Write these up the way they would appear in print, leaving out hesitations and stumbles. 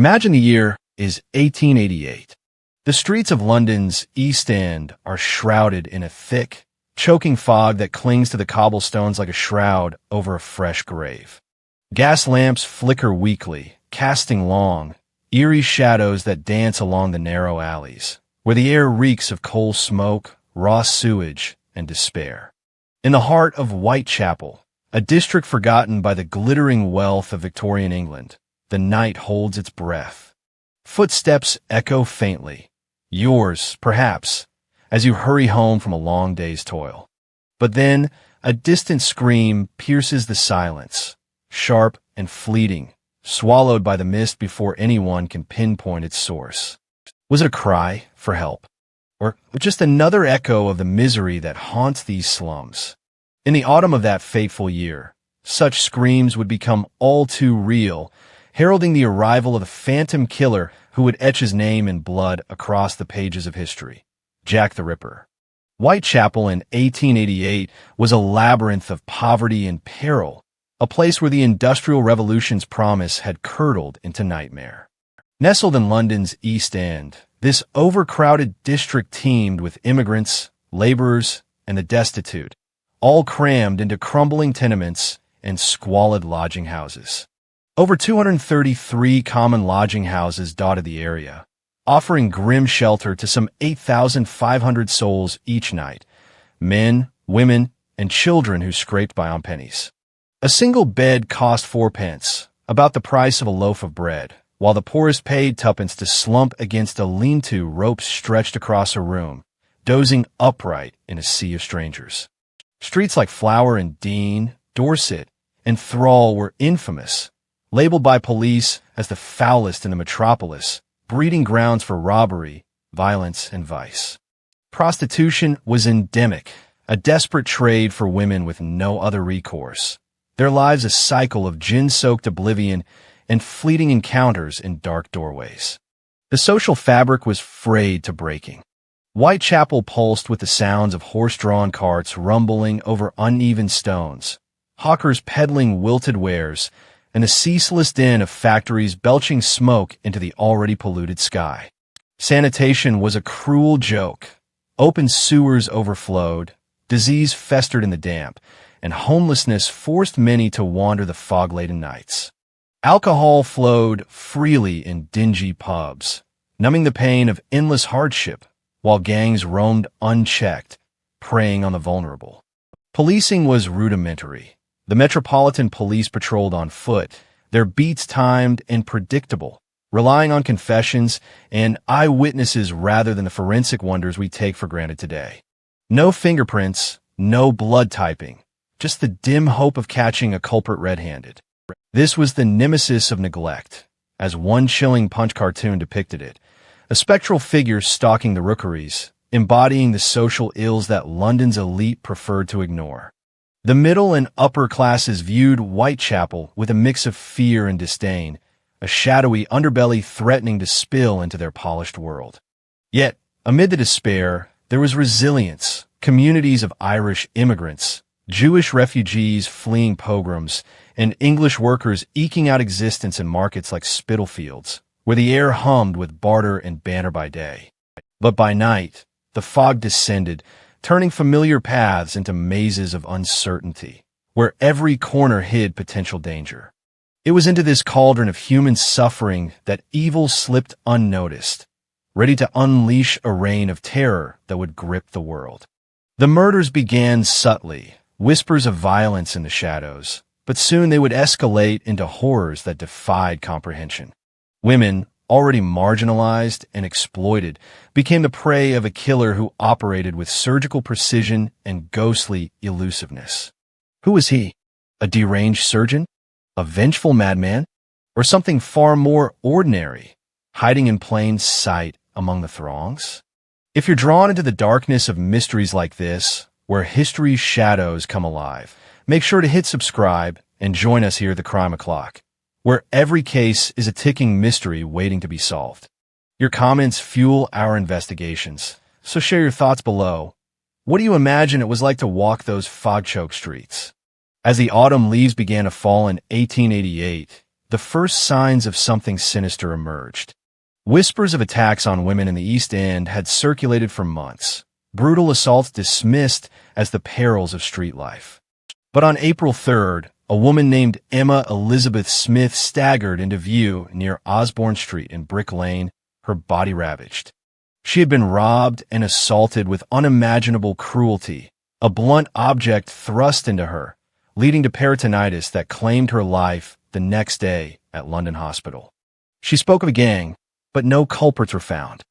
Imagine the year is 1888. The streets of London's East End are shrouded in a thick, choking fog that clings to the cobblestones like a shroud over a fresh grave. Gas lamps flicker weakly, casting long, eerie shadows that dance along the narrow alleys, where the air reeks of coal smoke, raw sewage, and despair. In the heart of Whitechapel, a district forgotten by the glittering wealth of Victorian England, the night holds its breath. Footsteps echo faintly, yours, perhaps, as you hurry home from a long day's toil. But then, a distant scream pierces the silence, sharp and fleeting, swallowed by the mist before anyone can pinpoint its source. Was it a cry for help? Or just another echo of the misery that haunts these slums? In the autumn of that fateful year, such screams would become all too real, heralding the arrival of the phantom killer who would etch his name in blood across the pages of history, Jack the Ripper. Whitechapel in 1888 was a labyrinth of poverty and peril, a place where the Industrial Revolution's promise had curdled into nightmare. Nestled in London's East End, this overcrowded district teemed with immigrants, laborers, and the destitute, all crammed into crumbling tenements and squalid lodging houses. Over 233 common lodging houses dotted the area, offering grim shelter to some 8,500 souls each night, men, women, and children who scraped by on pennies. A single bed cost 4 pence, about the price of a loaf of bread, while the poorest paid 2 pence to slump against a lean-to rope stretched across a room, dozing upright in a sea of strangers. Streets like Flower and Dean, Dorset, and Thrall were infamous, labeled by police as the foulest in the metropolis, breeding grounds for robbery, violence, and vice. Prostitution was endemic, a desperate trade for women with no other recourse, their lives a cycle of gin-soaked oblivion and fleeting encounters in dark doorways. The social fabric was frayed to breaking. Whitechapel pulsed with the sounds of horse-drawn carts rumbling over uneven stones, hawkers peddling wilted wares, and a ceaseless din of factories belching smoke into the already polluted sky. Sanitation was a cruel joke. Open sewers overflowed, disease festered in the damp, and homelessness forced many to wander the fog-laden nights. Alcohol flowed freely in dingy pubs, numbing the pain of endless hardship, while gangs roamed unchecked, preying on the vulnerable. Policing was rudimentary. The Metropolitan Police patrolled on foot, their beats timed and predictable, relying on confessions and eyewitnesses rather than the forensic wonders we take for granted today. No fingerprints, no blood typing, just the dim hope of catching a culprit red-handed. This was the nemesis of neglect, as one chilling Punch cartoon depicted it, a spectral figure stalking the rookeries, embodying the social ills that London's elite preferred to ignore. The middle and upper classes viewed Whitechapel with a mix of fear and disdain, a shadowy underbelly threatening to spill into their polished world. Yet, amid the despair, there was resilience, communities of Irish immigrants, Jewish refugees fleeing pogroms, and English workers eking out existence in markets like Spitalfields, where the air hummed with barter and banter by day. But by night, the fog descended, turning familiar paths into mazes of uncertainty, where every corner hid potential danger. It was into this cauldron of human suffering that evil slipped unnoticed, ready to unleash a reign of terror that would grip the world. The murders began subtly, whispers of violence in the shadows, but soon they would escalate into horrors that defied comprehension. Women, already marginalized and exploited, became the prey of a killer who operated with surgical precision and ghostly elusiveness. Who was he? A deranged surgeon? A vengeful madman? Or something far more ordinary, hiding in plain sight among the throngs? If you're drawn into the darkness of mysteries like this, where history's shadows come alive, make sure to hit subscribe and join us here at the Crime O'Clock, where every case is a ticking mystery waiting to be solved. Your comments fuel our investigations, so share your thoughts below. What do you imagine it was like to walk those fog-choked streets? As the autumn leaves began to fall in 1888, the first signs of something sinister emerged. Whispers of attacks on women in the East End had circulated for months, brutal assaults dismissed as the perils of street life. But on April 3rd, a woman named Emma Elizabeth Smith staggered into view near Osborne Street in Brick Lane, her body ravaged. She had been robbed and assaulted with unimaginable cruelty, a blunt object thrust into her, leading to peritonitis that claimed her life the next day at London Hospital. She spoke of a gang, but no culprits were found.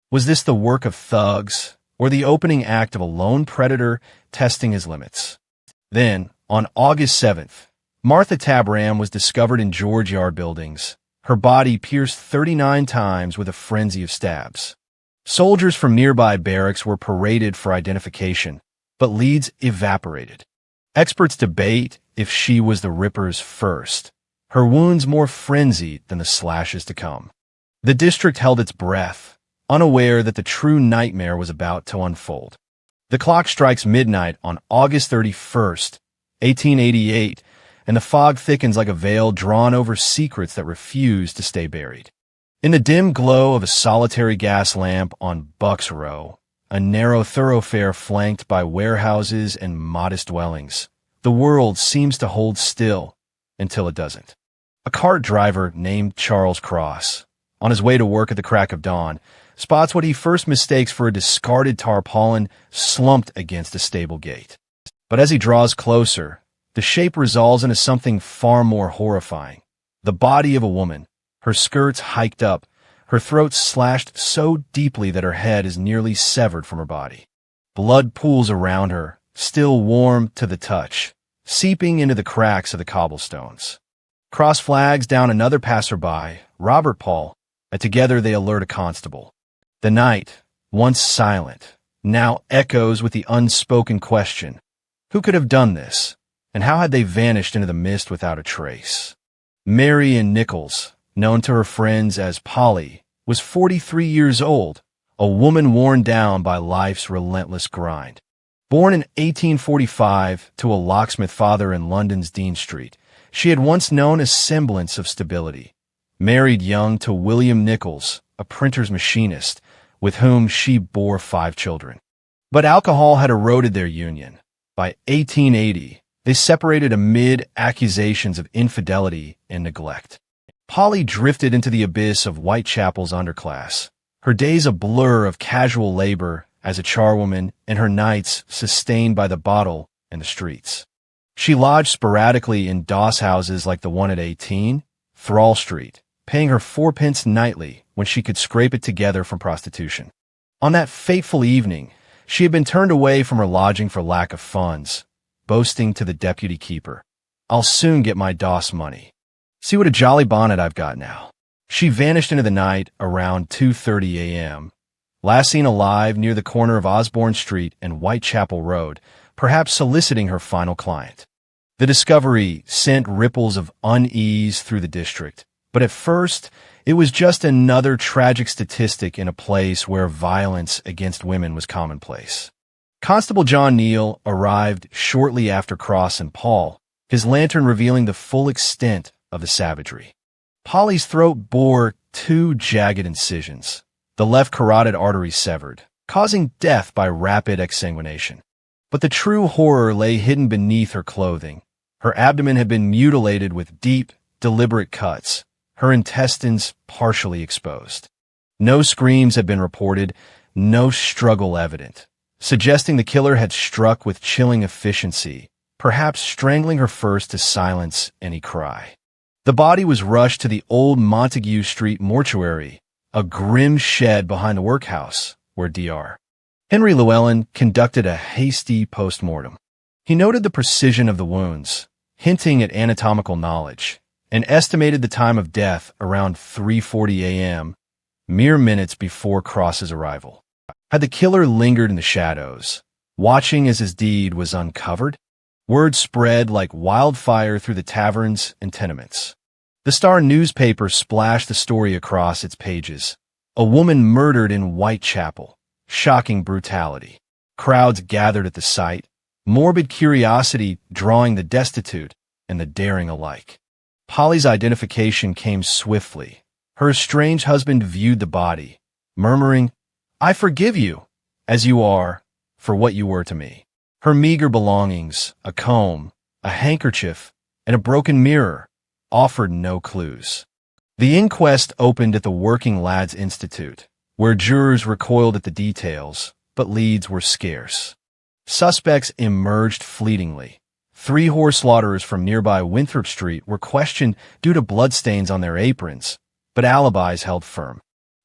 Was this the work of thugs, or the opening act of a lone predator testing his limits? Then, on August 7th, Martha Tabram was discovered in George Yard buildings, her body pierced 39 times with a frenzy of stabs. Soldiers from nearby barracks were paraded for identification, but leads evaporated. Experts debate if she was the Ripper's first, her wounds more frenzied than the slashes to come. The district held its breath, unaware that the true nightmare was about to unfold. The clock strikes midnight on August 31st, 1888, and the fog thickens like a veil drawn over secrets that refuse to stay buried. In the dim glow of a solitary gas lamp on Bucks Row, a narrow thoroughfare flanked by warehouses and modest dwellings, the world seems to hold still until it doesn't. A cart driver named Charles Cross, on his way to work at the crack of dawn, spots what he first mistakes for a discarded tarpaulin slumped against a stable gate. But as he draws closer, the shape resolves into something far more horrifying. The body of a woman, her skirts hiked up, her throat slashed so deeply that her head is nearly severed from her body. Blood pools around her, still warm to the touch, seeping into the cracks of the cobblestones. Cross flags down another passerby, Robert Paul, and together they alert a constable. The night, once silent, now echoes with the unspoken question, who could have done this? And how had they vanished into the mist without a trace? Mary Ann Nichols, known to her friends as Polly, was 43 years old, a woman worn down by life's relentless grind. Born in 1845 to a locksmith father in London's Dean Street, she had once known a semblance of stability. Married young to William Nichols, a printer's machinist, with whom she bore 5 children. But alcohol had eroded their union. By 1880, they separated amid accusations of infidelity and neglect. Polly drifted into the abyss of Whitechapel's underclass, her days a blur of casual labor as a charwoman and her nights sustained by the bottle and the streets. She lodged sporadically in doss houses like the one at 18, Thrall Street, paying her 4 pence nightly when she could scrape it together from prostitution. On that fateful evening, she had been turned away from her lodging for lack of funds, boasting to the deputy keeper, "I'll soon get my doss money. See what a jolly bonnet I've got now." She vanished into the night around 2:30 a.m., last seen alive near the corner of Osborne Street and Whitechapel Road, perhaps soliciting her final client. The discovery sent ripples of unease through the district, but at first, it was just another tragic statistic in a place where violence against women was commonplace. Constable John Neal arrived shortly after Cross and Paul, his lantern revealing the full extent of the savagery. Polly's throat bore 2 jagged incisions, the left carotid artery severed, causing death by rapid exsanguination. But the true horror lay hidden beneath her clothing. Her abdomen had been mutilated with deep, deliberate cuts, her intestines partially exposed. No screams had been reported, no struggle evident, suggesting the killer had struck with chilling efficiency, perhaps strangling her first to silence any cry. The body was rushed to the old Montague Street mortuary, a grim shed behind the workhouse, where Dr. Henry Llewellyn conducted a hasty post-mortem. He noted the precision of the wounds, hinting at anatomical knowledge, and estimated the time of death around 3:40 a.m., mere minutes before Cross's arrival. Had the killer lingered in the shadows, watching as his deed was uncovered? Word spread like wildfire through the taverns and tenements. The Star newspaper splashed the story across its pages. A woman murdered in Whitechapel. Shocking brutality. Crowds gathered at the site, morbid curiosity drawing the destitute and the daring alike. Polly's identification came swiftly. Her estranged husband viewed the body, murmuring, "I forgive you, as you are, for what you were to me." Her meager belongings, a comb, a handkerchief, and a broken mirror, offered no clues. The inquest opened at the Working Lads Institute, where jurors recoiled at the details, but leads were scarce. Suspects emerged fleetingly. 3 horse slaughterers from nearby Winthrop Street were questioned due to bloodstains on their aprons, but alibis held firm.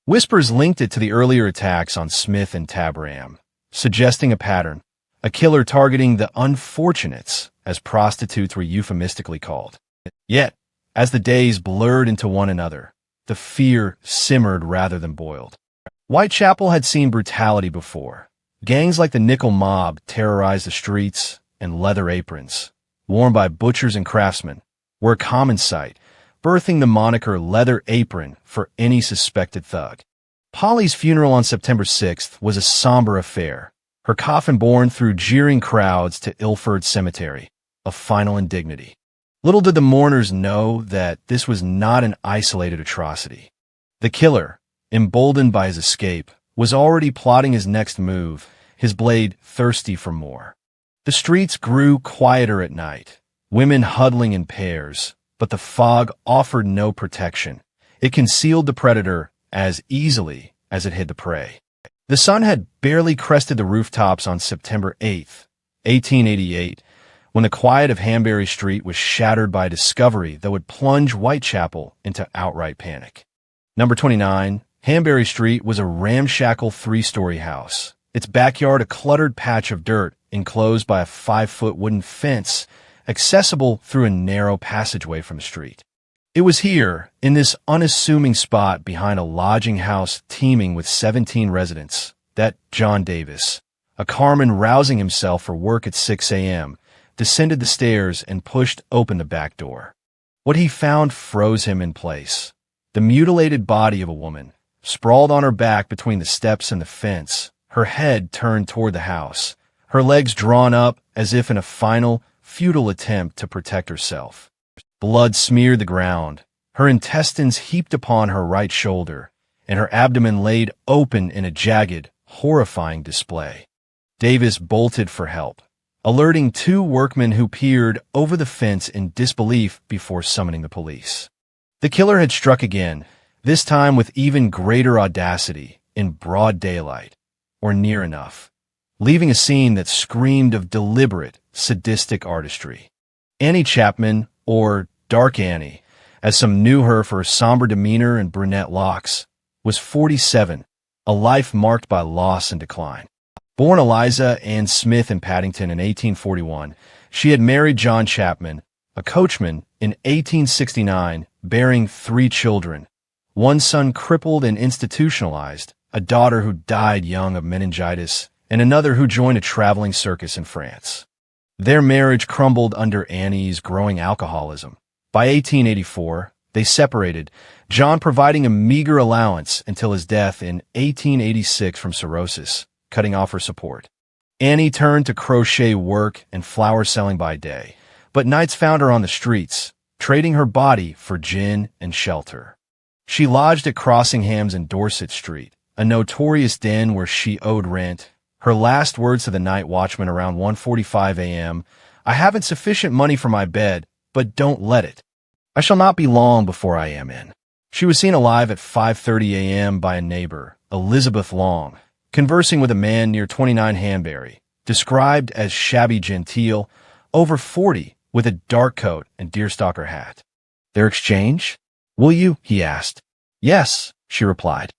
Whispers linked it to the earlier attacks on Smith and Tabram, suggesting a pattern, a killer targeting the unfortunates, as prostitutes were euphemistically called. Yet, as the days blurred into one another, the fear simmered rather than boiled. Whitechapel had seen brutality before. Gangs like the Nickel Mob terrorized the streets, and leather aprons, worn by butchers and craftsmen, were a common sight, birthing the moniker Leather Apron for any suspected thug. Polly's funeral on September 6th was a somber affair, her coffin borne through jeering crowds to Ilford Cemetery, a final indignity. Little did the mourners know that this was not an isolated atrocity. The killer, emboldened by his escape, was already plotting his next move, his blade thirsty for more. The streets grew quieter at night, women huddling in pairs, but the fog offered no protection. It concealed the predator as easily as it hid the prey. The sun had barely crested the rooftops on September 8th, 1888, when the quiet of Hanbury Street was shattered by a discovery that would plunge Whitechapel into outright panic. Number 29, Hanbury Street was a ramshackle 3-story house, its backyard a cluttered patch of dirt enclosed by a 5-foot wooden fence, accessible through a narrow passageway from the street. It was here, in this unassuming spot behind a lodging house teeming with 17 residents, that John Davis, a carman rousing himself for work at 6 a.m., descended the stairs and pushed open the back door. What he found froze him in place. The mutilated body of a woman, sprawled on her back between the steps and the fence, her head turned toward the house, her legs drawn up as if in a final, futile attempt to protect herself. Blood smeared the ground, her intestines heaped upon her right shoulder, and her abdomen laid open in a jagged, horrifying display. Davis bolted for help, alerting 2 workmen who peered over the fence in disbelief before summoning the police. The killer had struck again, this time with even greater audacity, in broad daylight, or near enough, leaving a scene that screamed of deliberate, sadistic artistry. Annie Chapman, or Dark Annie, as some knew her for her somber demeanor and brunette locks, was 47, a life marked by loss and decline. Born Eliza Ann Smith in Paddington in 1841, she had married John Chapman, a coachman, in 1869, bearing 3 children, one son crippled and institutionalized, a daughter who died young of meningitis, and another who joined a traveling circus in France. Their marriage crumbled under Annie's growing alcoholism. By 1884, they separated, John providing a meager allowance until his death in 1886 from cirrhosis, cutting off her support. Annie turned to crochet work and flower selling by day, but nights found her on the streets, trading her body for gin and shelter. She lodged at Crossingham's in Dorset Street, a notorious den where she owed rent. Her last words to the night watchman around 1:45 a.m., "I haven't sufficient money for my bed, but don't let it. I shall not be long before I am in." She was seen alive at 5:30 a.m. by a neighbor, Elizabeth Long, conversing with a man near 29 Hanbury, described as shabby genteel, over 40, with a dark coat and deerstalker hat. "Their exchange? Will you?" he asked. "Yes," she replied.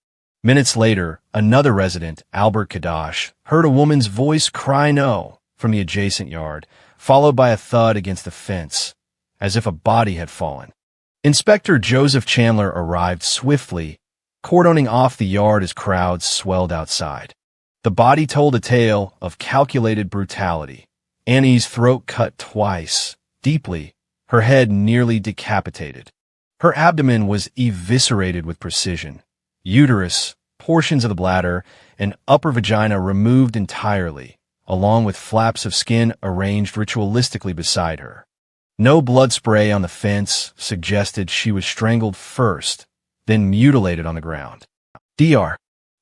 Minutes later, another resident, Albert Kadash, heard a woman's voice cry no from the adjacent yard, followed by a thud against the fence, as if a body had fallen. Inspector Joseph Chandler arrived swiftly, cordoning off the yard as crowds swelled outside. The body told a tale of calculated brutality. Annie's throat cut twice, deeply, her head nearly decapitated. Her abdomen was eviscerated with precision. Uterus, portions of the bladder, and upper vagina removed entirely, along with flaps of skin arranged ritualistically beside her. No blood spray on the fence suggested she was strangled first, then mutilated on the ground. Dr.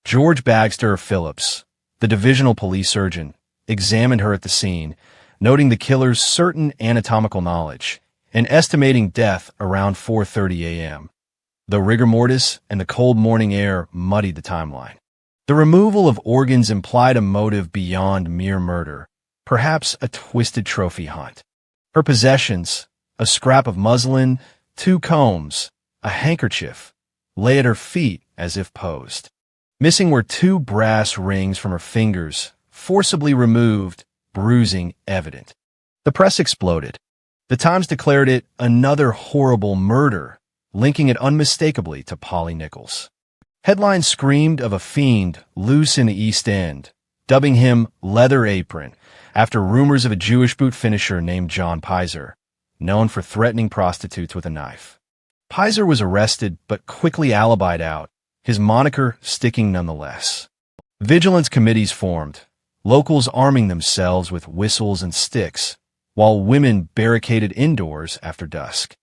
George Bagster Phillips, the divisional police surgeon, examined her at the scene, noting the killer's certain anatomical knowledge and estimating death around 4:30 a.m. The rigor mortis and the cold morning air muddied the timeline. The removal of organs implied a motive beyond mere murder, perhaps a twisted trophy hunt. Her possessions, a scrap of muslin, 2 combs, a handkerchief, lay at her feet as if posed. Missing were 2 brass rings from her fingers, forcibly removed, bruising evident. The press exploded. The Times declared it another horrible murder, linking it unmistakably to Polly Nichols. Headlines screamed of a fiend loose in the East End, dubbing him Leather Apron, after rumors of a Jewish boot finisher named John Pizer, known for threatening prostitutes with a knife. Pizer was arrested but quickly alibied out, his moniker sticking nonetheless. Vigilance committees formed, locals arming themselves with whistles and sticks, while women barricaded indoors after dusk.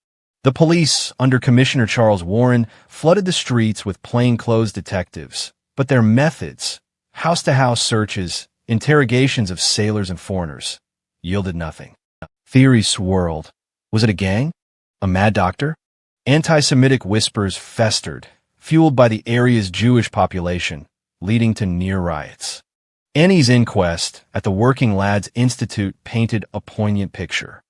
The police, under Commissioner Charles Warren, flooded the streets with plainclothes detectives, but their methods, house-to-house searches, interrogations of sailors and foreigners, yielded nothing. Theories swirled. Was it a gang? A mad doctor? Anti-Semitic whispers festered, fueled by the area's Jewish population, leading to near riots. Annie's inquest at the Working Lads Institute painted a poignant picture.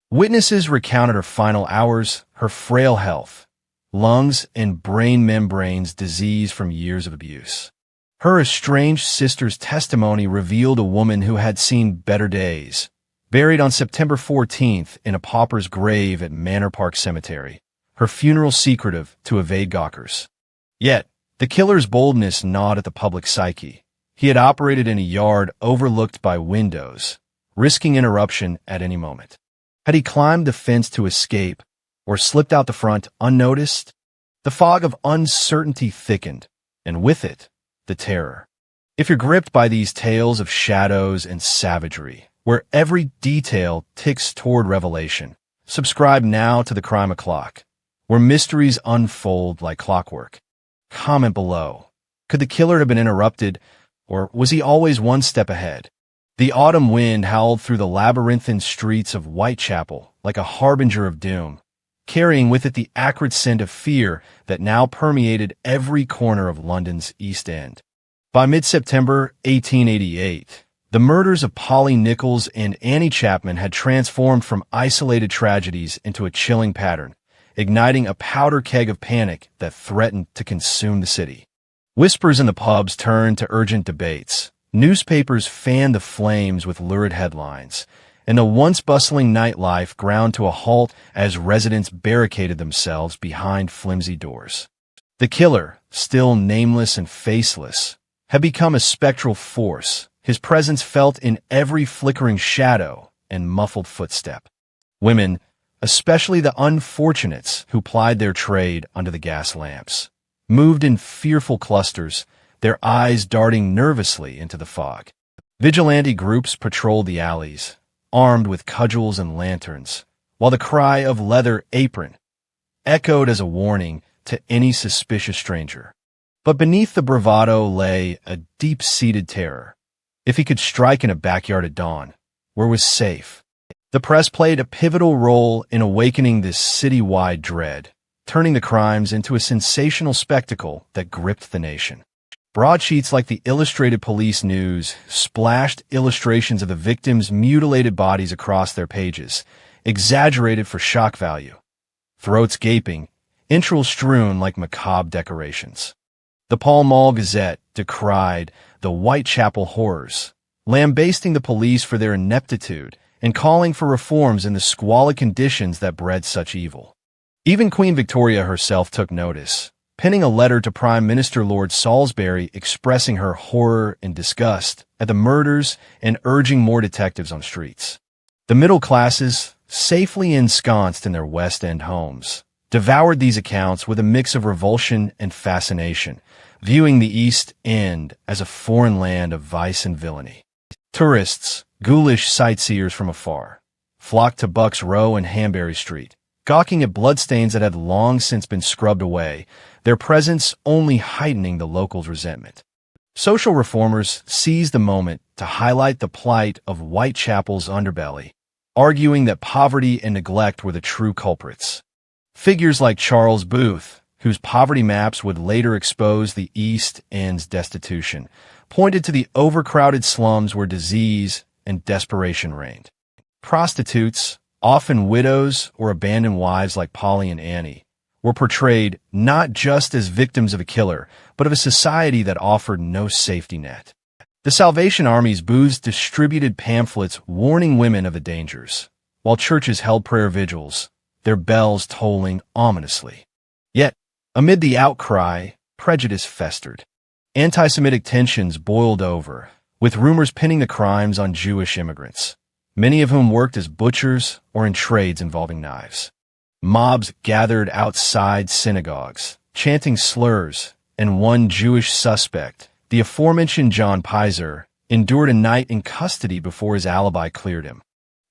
Witnesses recounted her final hours, her frail health, lungs and brain membranes diseased from years of abuse. Her estranged sister's testimony revealed a woman who had seen better days, buried on September 14th in a pauper's grave at Manor Park Cemetery, her funeral secretive to evade gawkers. Yet, the killer's boldness gnawed at the public psyche. He had operated in a yard overlooked by windows, risking interruption at any moment. Had he climbed the fence to escape, or slipped out the front unnoticed? The fog of uncertainty thickened, and with it, the terror. If you're gripped by these tales of shadows and savagery, where every detail ticks toward revelation, subscribe now to the Crime O'Clock, where mysteries unfold like clockwork. Comment below. Could the killer have been interrupted, or was he always one step ahead? The autumn wind howled through the labyrinthine streets of Whitechapel like a harbinger of doom, carrying with it the acrid scent of fear that now permeated every corner of London's East End. By mid-September 1888, the murders of Polly Nichols and Annie Chapman had transformed from isolated tragedies into a chilling pattern, igniting a powder keg of panic that threatened to consume the city. Whispers in the pubs turned to urgent debates. Newspapers fanned the flames with lurid headlines, and the once bustling nightlife ground to a halt as residents barricaded themselves behind flimsy doors. The killer, still nameless and faceless, had become a spectral force, his presence felt in every flickering shadow and muffled footstep. Women, especially the unfortunates who plied their trade under the gas lamps, moved in fearful clusters, their eyes darting nervously into the fog. Vigilante groups patrolled the alleys, armed with cudgels and lanterns, while the cry of Leather Apron echoed as a warning to any suspicious stranger. But beneath the bravado lay a deep-seated terror. If he could strike in a backyard at dawn, where was safe? The press played a pivotal role in awakening this city-wide dread, turning the crimes into a sensational spectacle that gripped the nation. Broadsheets like the Illustrated Police News splashed illustrations of the victims' mutilated bodies across their pages, exaggerated for shock value. Throats gaping, entrails strewn like macabre decorations. The Pall Mall Gazette decried the Whitechapel horrors, lambasting the police for their ineptitude and calling for reforms in the squalid conditions that bred such evil. Even Queen Victoria herself took notice, penning a letter to Prime Minister Lord Salisbury expressing her horror and disgust at the murders and urging more detectives on streets. The middle classes, safely ensconced in their West End homes, devoured these accounts with a mix of revulsion and fascination, viewing the East End as a foreign land of vice and villainy. Tourists, ghoulish sightseers from afar, flocked to Bucks Row and Hanbury Street, gawking at bloodstains that had long since been scrubbed away, their presence only heightening the locals' resentment. Social reformers seized the moment to highlight the plight of Whitechapel's underbelly, arguing that poverty and neglect were the true culprits. Figures like Charles Booth, whose poverty maps would later expose the East End's destitution, pointed to the overcrowded slums where disease and desperation reigned. Prostitutes, often widows or abandoned wives like Polly and Annie, were portrayed not just as victims of a killer, but of a society that offered no safety net. The Salvation Army's booths distributed pamphlets warning women of the dangers, while churches held prayer vigils, their bells tolling ominously. Yet, amid the outcry, prejudice festered. Anti-Semitic tensions boiled over, with rumors pinning the crimes on Jewish immigrants, many of whom worked as butchers or in trades involving knives. Mobs gathered outside synagogues, chanting slurs, and one Jewish suspect, the aforementioned John Pizer, endured a night in custody before his alibi cleared him.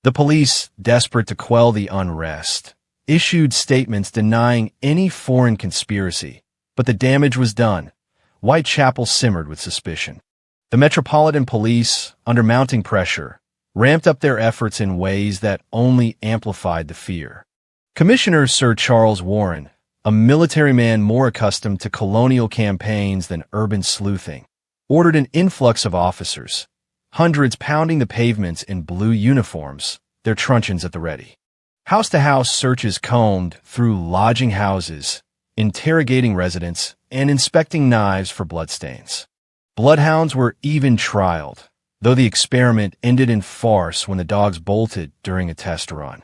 The police, desperate to quell the unrest, issued statements denying any foreign conspiracy, but the damage was done. Whitechapel simmered with suspicion. The Metropolitan Police, under mounting pressure, ramped up their efforts in ways that only amplified the fear. Commissioner Sir Charles Warren, a military man more accustomed to colonial campaigns than urban sleuthing, ordered an influx of officers, hundreds pounding the pavements in blue uniforms, their truncheons at the ready. House-to-house searches combed through lodging houses, interrogating residents, and inspecting knives for bloodstains. Bloodhounds were even trialed, though the experiment ended in farce when the dogs bolted during a test run.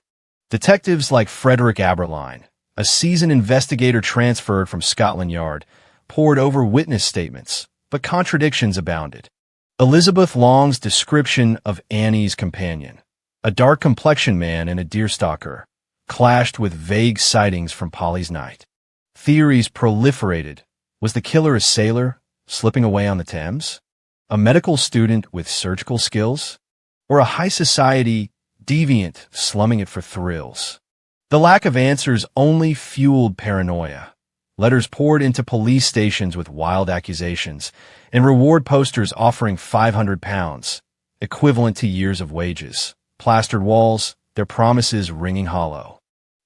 Detectives like Frederick Aberline, a seasoned investigator transferred from Scotland Yard, pored over witness statements, but contradictions abounded. Elizabeth Long's description of Annie's companion, a dark-complexioned man and a deerstalker, clashed with vague sightings from Polly's night. Theories proliferated. Was the killer a sailor, slipping away on the Thames? A medical student with surgical skills? Or a high-society deviant slumming it for thrills? The lack of answers only fueled paranoia. Letters poured into police stations with wild accusations, and reward posters offering £500, equivalent to years of wages, plastered walls, their promises ringing hollow.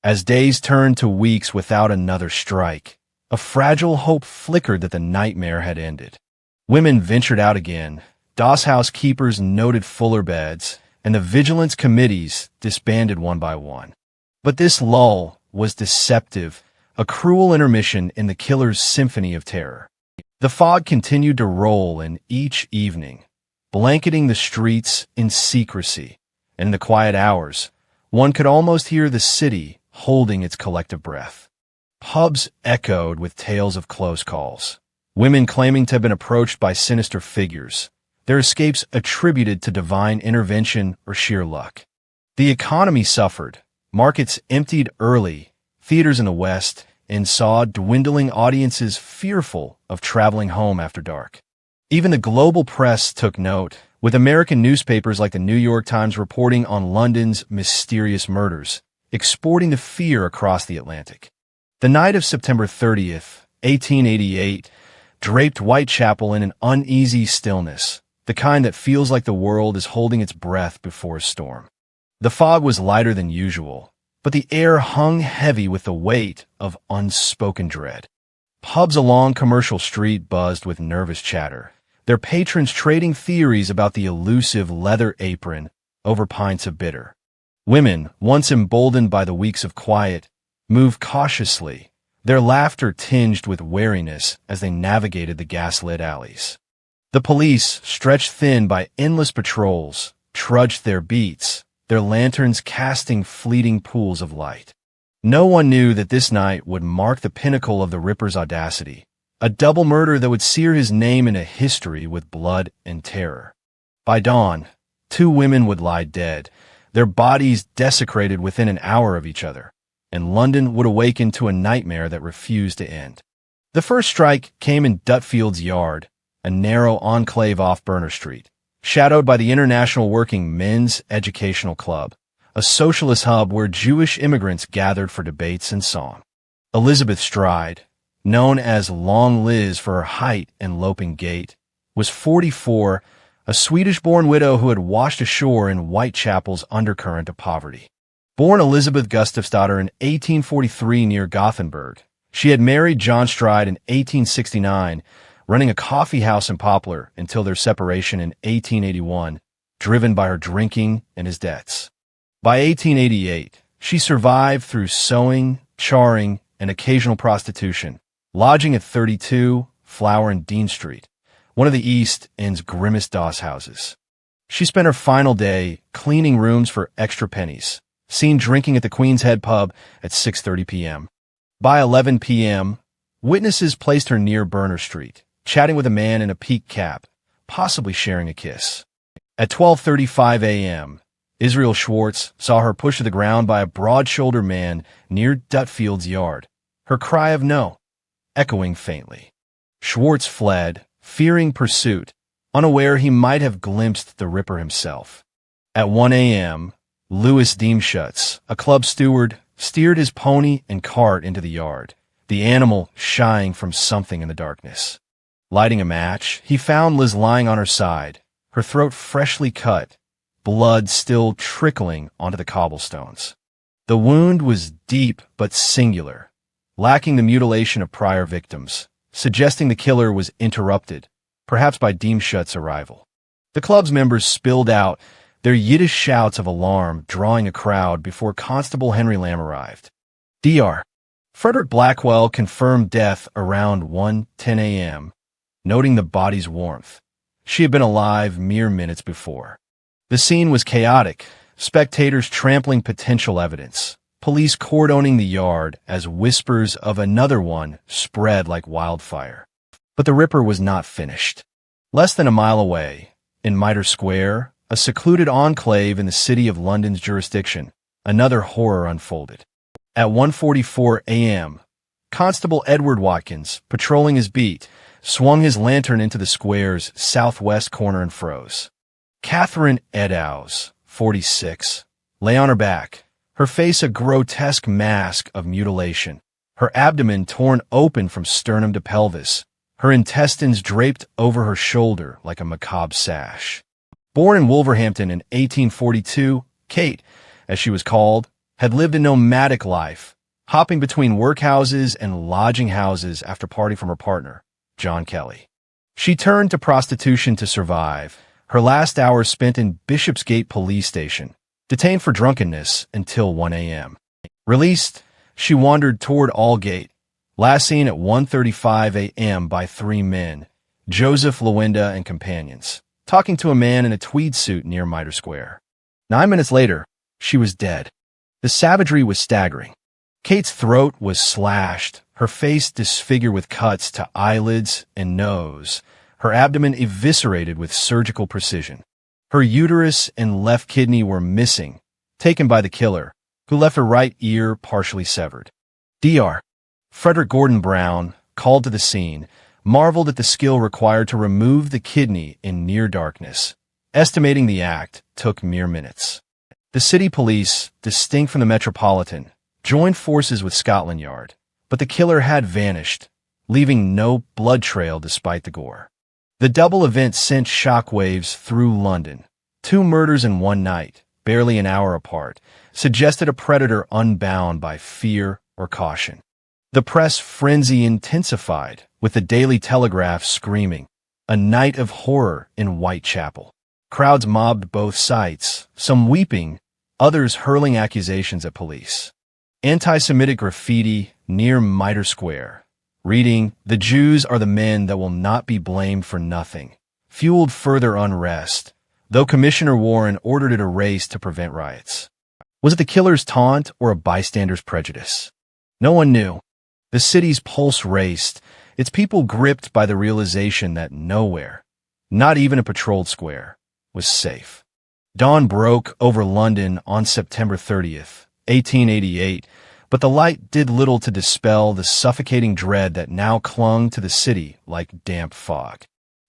As days turned to weeks without another strike, a fragile hope flickered that the nightmare had ended. Women ventured out again, dosshouse keepers noted fuller beds, and the vigilance committees disbanded one by one. But this lull was deceptive, a cruel intermission in the killer's symphony of terror. The fog continued to roll in each evening, blanketing the streets in secrecy, and in the quiet hours, one could almost hear the city holding its collective breath. Pubs echoed with tales of close calls, women claiming to have been approached by sinister figures, their escapes attributed to divine intervention or sheer luck. The economy suffered. Markets emptied early, theaters in the West, and saw dwindling audiences fearful of traveling home after dark. Even the global press took note, with American newspapers like the New York Times reporting on London's mysterious murders, exporting the fear across the Atlantic. The night of September 30th, 1888, draped Whitechapel in an uneasy stillness, the kind that feels like the world is holding its breath before a storm. The fog was lighter than usual, but the air hung heavy with the weight of unspoken dread. Pubs along Commercial Street buzzed with nervous chatter, their patrons trading theories about the elusive leather apron over pints of bitter. Women, once emboldened by the weeks of quiet, moved cautiously, their laughter tinged with wariness as they navigated the gaslit alleys. The police, stretched thin by endless patrols, trudged their beats, their lanterns casting fleeting pools of light. No one knew that this night would mark the pinnacle of the Ripper's audacity, a double murder that would sear his name into history with blood and terror. By dawn, 2 women would lie dead, their bodies desecrated within an hour of each other, and London would awaken to a nightmare that refused to end. The first strike came in Dutfield's Yard, a narrow enclave off Burner Street, shadowed by the International Working Men's Educational Club, a socialist hub where Jewish immigrants gathered for debates and song. Elizabeth Stride, known as Long Liz for her height and loping gait, was 44, a Swedish-born widow who had washed ashore in Whitechapel's undercurrent of poverty. Born Elizabeth Gustafsdotter in 1843 near Gothenburg, she had married John Stride in 1869, running a coffee house in Poplar until their separation in 1881, driven by her drinking and his debts. By 1888, she survived through sewing, charring, and occasional prostitution, lodging at 32 Flower and Dean Street, one of the East End's grimmest doss houses. She spent her final day cleaning rooms for extra pennies, seen drinking at the Queen's Head pub at 6:30 p.m. By 11 p.m., witnesses placed her near Burner Street, chatting with a man in a peaked cap, possibly sharing a kiss. At 12:35 a.m., Israel Schwartz saw her pushed to the ground by a broad-shouldered man near Dutfield's yard, her cry of no, echoing faintly. Schwartz fled, fearing pursuit, unaware he might have glimpsed the Ripper himself. At 1 a.m., Louis Deemschutz, a club steward, steered his pony and cart into the yard, the animal shying from something in the darkness. Lighting a match, he found Liz lying on her side, her throat freshly cut, blood still trickling onto the cobblestones. The wound was deep but singular, lacking the mutilation of prior victims, suggesting the killer was interrupted, perhaps by Deemschutz's arrival. The club's members spilled out, their Yiddish shouts of alarm drawing a crowd before Constable Henry Lamb arrived. Dr. Frederick Blackwell confirmed death around 1:10 a.m., noting the body's warmth. She had been alive mere minutes before. The scene was chaotic, spectators trampling potential evidence, police cordoning the yard as whispers of another one spread like wildfire. But the Ripper was not finished. Less than a mile away, in Mitre Square, a secluded enclave in the city of London's jurisdiction, another horror unfolded. At 1:44 a.m., Constable Edward Watkins, patrolling his beat, swung his lantern into the square's southwest corner and froze. Catherine Eddowes, 46, lay on her back, her face a grotesque mask of mutilation, her abdomen torn open from sternum to pelvis, her intestines draped over her shoulder like a macabre sash. Born in Wolverhampton in 1842, Kate, as she was called, had lived a nomadic life, hopping between workhouses and lodging houses after parting from her partner, John Kelly. She turned to prostitution to survive, her last hours spent in Bishopsgate Police Station, detained for drunkenness until 1 a.m. Released, she wandered toward Aldgate, last seen at 1:35 a.m. by three men, Joseph, Lawinda, and companions, talking to a man in a tweed suit near Mitre Square. 9 minutes later, she was dead. The savagery was staggering. Kate's throat was slashed, her face disfigured with cuts to eyelids and nose, her abdomen eviscerated with surgical precision. Her uterus and left kidney were missing, taken by the killer, who left her right ear partially severed. Dr. Frederick Gordon Brown, called to the scene, marveled at the skill required to remove the kidney in near darkness, estimating the act took mere minutes. The city police, distinct from the Metropolitan, joined forces with Scotland Yard, but the killer had vanished, leaving no blood trail despite the gore. The double event sent shockwaves through London. 2 murders in one night, barely an hour apart, suggested a predator unbound by fear or caution. The press frenzy intensified, with the Daily Telegraph screaming, "A night of horror in Whitechapel." Crowds mobbed both sites, some weeping, others hurling accusations at police. Anti-Semitic graffiti near Mitre Square, reading, "The Jews are the men that will not be blamed for nothing," fueled further unrest, though Commissioner Warren ordered it erased to prevent riots. Was it the killer's taunt or a bystander's prejudice? No one knew. The city's pulse raced, its people gripped by the realization that nowhere, not even a patrolled square, was safe. Dawn broke over London on September 30th, 1888, but the light did little to dispel the suffocating dread that now clung to the city like damp fog.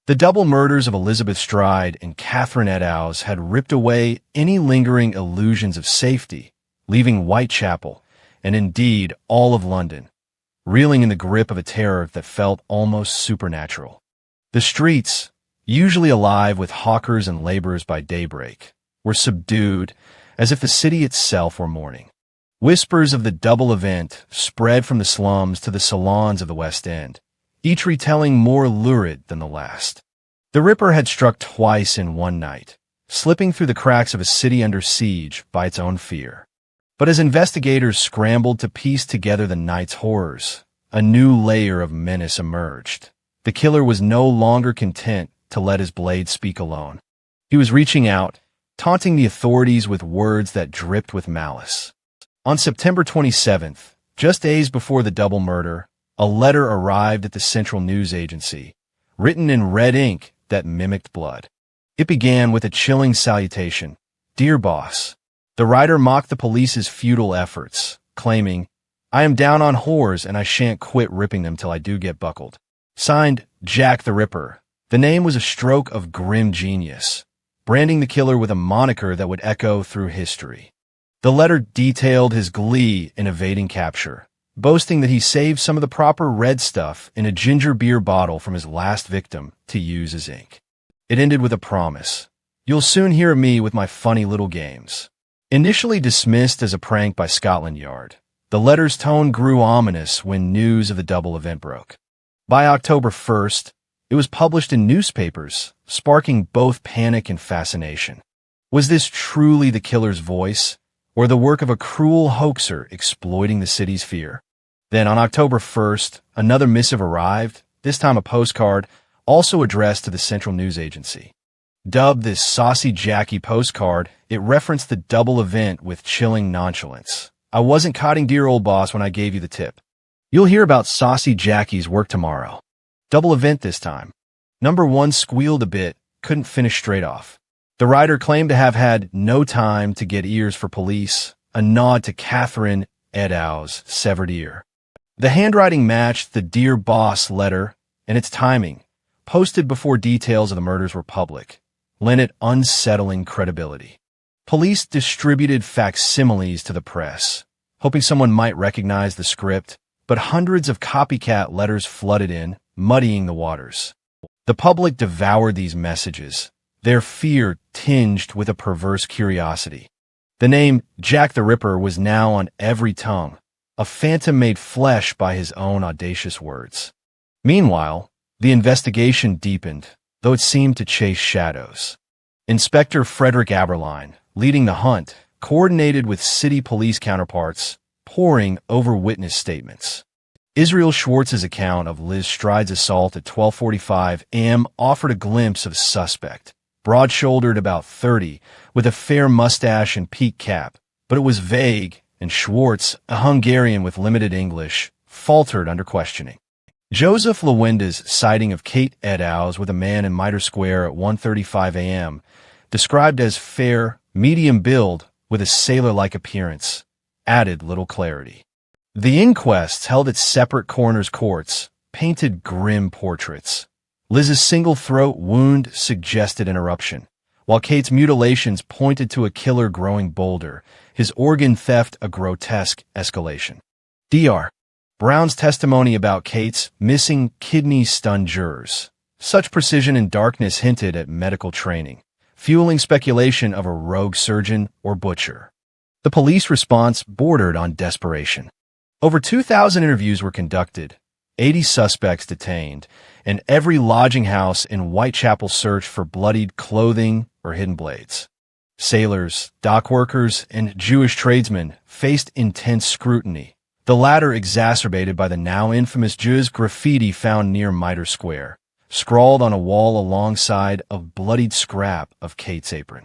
The double murders of Elizabeth Stride and Catherine Eddowes had ripped away any lingering illusions of safety, leaving Whitechapel, and indeed all of London, reeling in the grip of a terror that felt almost supernatural. The streets, usually alive with hawkers and laborers by daybreak, were subdued as if the city itself were mourning. Whispers of the double event spread from the slums to the salons of the West End, each retelling more lurid than the last. The Ripper had struck twice in one night, slipping through the cracks of a city under siege by its own fear. But as investigators scrambled to piece together the night's horrors, a new layer of menace emerged. The killer was no longer content to let his blade speak alone. He was reaching out, taunting the authorities with words that dripped with malice. On September 27th, just days before the double murder, a letter arrived at the Central News Agency, written in red ink that mimicked blood. It began with a chilling salutation. "Dear Boss." The writer mocked the police's futile efforts, claiming, "I am down on whores and I shan't quit ripping them till I do get buckled." Signed, Jack the Ripper. The name was a stroke of grim genius, branding the killer with a moniker that would echo through history. The letter detailed his glee in evading capture, boasting that he saved some of the proper red stuff in a ginger beer bottle from his last victim to use as ink. It ended with a promise. "You'll soon hear of me with my funny little games." Initially dismissed as a prank by Scotland Yard, the letter's tone grew ominous when news of the double event broke. By October 1st, it was published in newspapers, sparking both panic and fascination. Was this truly the killer's voice, or the work of a cruel hoaxer exploiting the city's fear? Then on October 1st, another missive arrived, this time a postcard, also addressed to the Central News Agency. Dubbed this Saucy Jackie postcard, it referenced the double event with chilling nonchalance. "I wasn't cotting dear old boss when I gave you the tip. You'll hear about Saucy Jackie's work tomorrow. Double event this time." Number one squealed a bit, couldn't finish straight off. The writer claimed to have had no time to get ears for police, a nod to Catherine Eddowes' severed ear. The handwriting matched the Dear Boss letter, and its timing, posted before details of the murders were public, lent it unsettling credibility. Police distributed facsimiles to the press, hoping someone might recognize the script, but hundreds of copycat letters flooded in, muddying the waters. The public devoured these messages, their fear tinged with a perverse curiosity. The name Jack the Ripper was now on every tongue, a phantom made flesh by his own audacious words. Meanwhile, the investigation deepened, though it seemed to chase shadows. Inspector Frederick Aberline, leading the hunt, coordinated with city police counterparts, poring over witness statements. Israel Schwartz's account of Liz Stride's assault at 12:45 a.m. offered a glimpse of a suspect, broad-shouldered, about 30, with a fair mustache and peaked cap, but it was vague, and Schwartz, a Hungarian with limited English, faltered under questioning. Joseph Lewenda's sighting of Kate Eddowes with a man in Mitre Square at 1:35 a.m., described as fair, medium build, with a sailor-like appearance, added little clarity. The inquests held at separate coroner's courts painted grim portraits. Liz's single throat wound suggested interruption, while Kate's mutilations pointed to a killer growing bolder, his organ theft a grotesque escalation. Dr. Brown's testimony about Kate's missing kidney stunned jurors. Such precision and darkness hinted at medical training, fueling speculation of a rogue surgeon or butcher. The police response bordered on desperation. Over 2,000 interviews were conducted, 80 suspects detained, and every lodging house in Whitechapel searched for bloodied clothing or hidden blades. Sailors, dock workers, and Jewish tradesmen faced intense scrutiny, the latter exacerbated by the now infamous Jews graffiti found near Mitre Square, scrawled on a wall alongside a bloodied scrap of Kate's apron.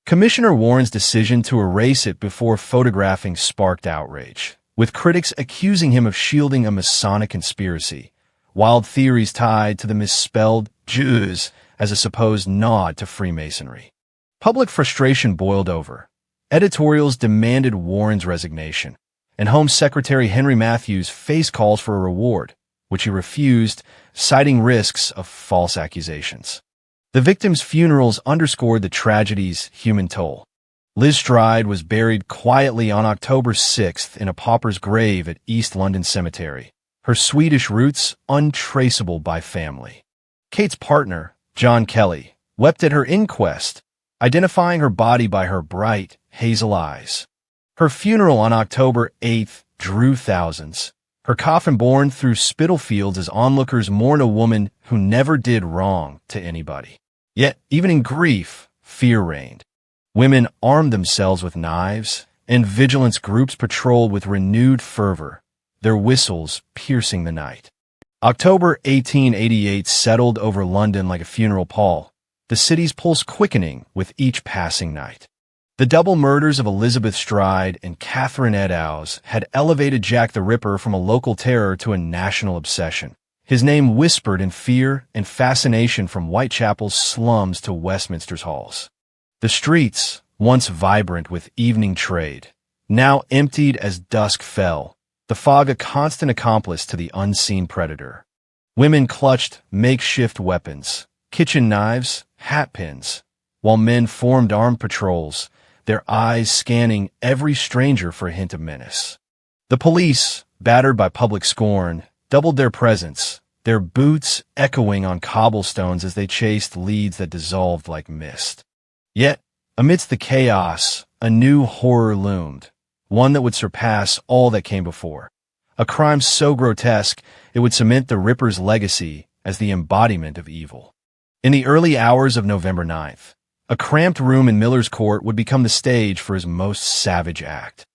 Commissioner Warren's decision to erase it before photographing sparked outrage, with critics accusing him of shielding a Masonic conspiracy, wild theories tied to the misspelled Jews as a supposed nod to Freemasonry. Public frustration boiled over. Editorials demanded Warren's resignation, and Home Secretary Henry Matthews faced calls for a reward, which he refused, citing risks of false accusations. The victims' funerals underscored the tragedy's human toll. Liz Stride was buried quietly on October 6th in a pauper's grave at East London Cemetery, her Swedish roots untraceable by family. Kate's partner, John Kelly, wept at her inquest, identifying her body by her bright, hazel eyes. Her funeral on October 8th drew thousands, her coffin borne through Spitalfields as onlookers mourn a woman who never did wrong to anybody. Yet, even in grief, fear reigned. Women armed themselves with knives, and vigilance groups patrolled with renewed fervor, their whistles piercing the night. October 1888 settled over London like a funeral pall, the city's pulse quickening with each passing night. The double murders of Elizabeth Stride and Catherine Eddowes had elevated Jack the Ripper from a local terror to a national obsession, his name whispered in fear and fascination from Whitechapel's slums to Westminster's halls. The streets, once vibrant with evening trade, now emptied as dusk fell, the fog a constant accomplice to the unseen predator. Women clutched makeshift weapons, kitchen knives, hat pins, while men formed armed patrols, their eyes scanning every stranger for a hint of menace. The police, battered by public scorn, doubled their presence, their boots echoing on cobblestones as they chased leads that dissolved like mist. Yet, amidst the chaos, a new horror loomed, one that would surpass all that came before. A crime so grotesque, it would cement the Ripper's legacy as the embodiment of evil. In the early hours of November 9th, a cramped room in Miller's Court would become the stage for his most savage act.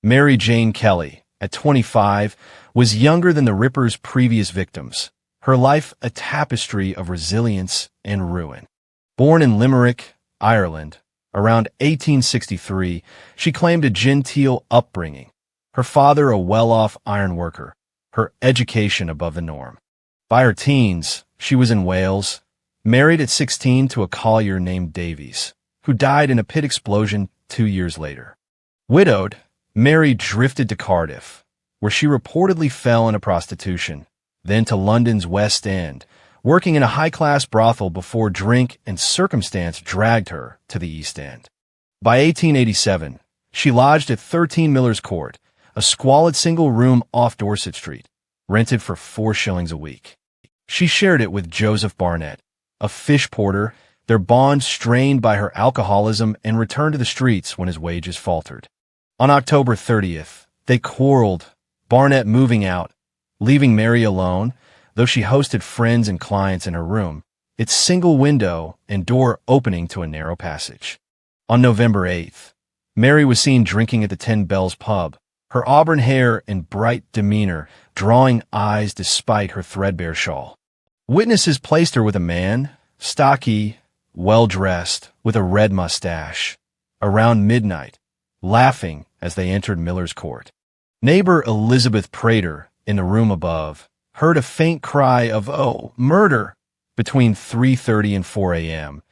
Mary Jane Kelly, at 25, was younger than the Ripper's previous victims, her life a tapestry of resilience and ruin. Born in Limerick, Ireland, around 1863, she claimed a genteel upbringing, her father a well-off ironworker, her education above the norm. By her teens, she was in Wales, married at 16 to a collier named Davies, who died in a pit explosion 2 years later. Widowed, Mary drifted to Cardiff, where she reportedly fell into prostitution, then to London's West End, working in a high-class brothel before drink and circumstance dragged her to the East End. By 1887, she lodged at 13 Miller's Court, a squalid single room off Dorset Street, rented for 4 shillings a week. She shared it with Joseph Barnett, a fish porter, their bond strained by her alcoholism, and returned to the streets when his wages faltered. On October 30th, they quarreled, Barnett moving out, leaving Mary alone, though she hosted friends and clients in her room, its single window and door opening to a narrow passage. On November 8th, Mary was seen drinking at the 10 Bells pub, her auburn hair and bright demeanor drawing eyes despite her threadbare shawl. Witnesses placed her with a man, stocky, well-dressed, with a red mustache, around midnight, laughing as they entered Miller's Court. Neighbor Elizabeth Prater, in the room above, heard a faint cry of, "Oh, murder!" between 3:30 and 4 a.m.,